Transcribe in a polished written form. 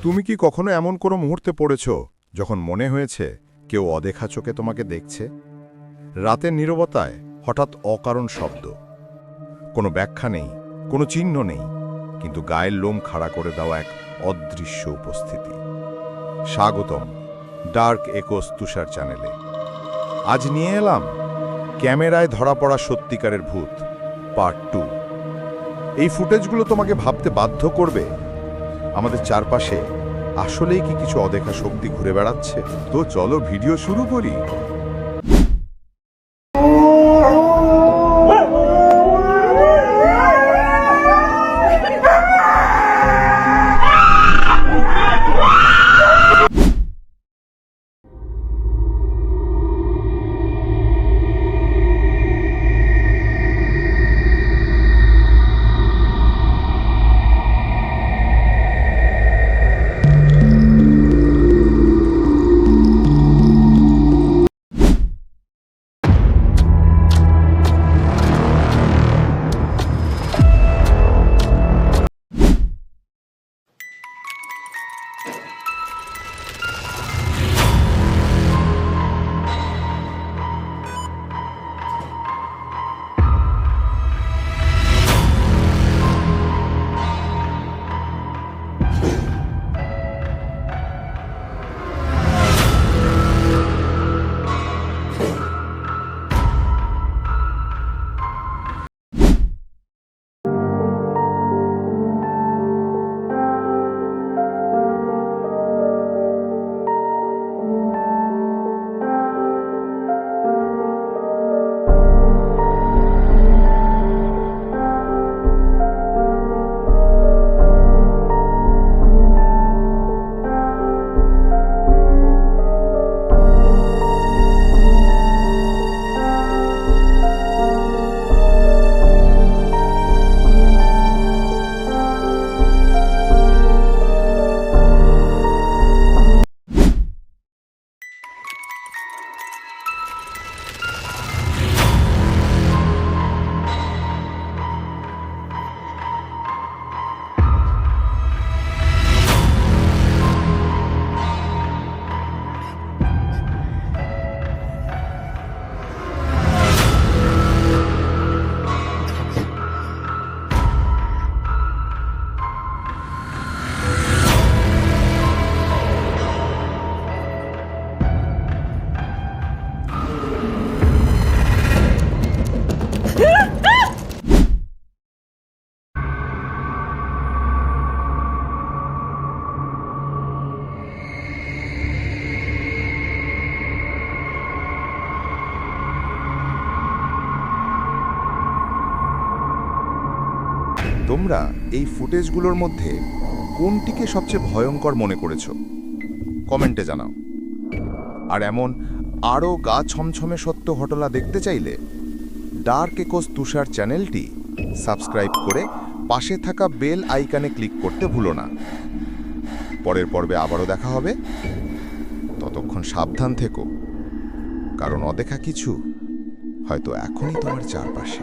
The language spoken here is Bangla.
তুমি কি কখনো এমন কোনো মুহূর্তে পড়েছ যখন মনে হয়েছে কেউ অদেখা চোখে তোমাকে দেখছে? রাতের নীরবতায় হঠাৎ অকারণ শব্দ, কোনো ব্যাখ্যা নেই, কোনো চিহ্ন নেই, কিন্তু গায়ের লোম খাড়া করে দেওয়া এক অদৃশ্য উপস্থিতি। স্বাগতম ডার্ক একোস তুষার চ্যানেলে। আজ নিয়ে এলাম ক্যামেরায় ধরা পড়া সত্যিকারের ভূত পার্ট 2। এই ফুটেজগুলো তোমাকে ভাবতে বাধ্য করবে, আমাদের চারপাশে আসলেই কি কিছু অদেখা শক্তি ঘুরে বেড়াচ্ছে? তো চলো ভিডিও শুরু করি। তোমরা এই ফুটেজগুলোর মধ্যে কোনটিকে সবচেয়ে ভয়ঙ্কর মনে করেছো কমেন্টে জানাও। আর এমন আরও গা ছমছমে সত্য ঘটনা দেখতে চাইলে ডার্ক একোস তুষার চ্যানেলটি সাবস্ক্রাইব করে পাশে থাকা বেল আইকনে ক্লিক করতে ভুলো না। পরের পর্বে আবারও দেখা হবে, ততক্ষণ সাবধান থেকো, কারণ অদেখা কিছু হয়তো এখনই তোমার চারপাশে।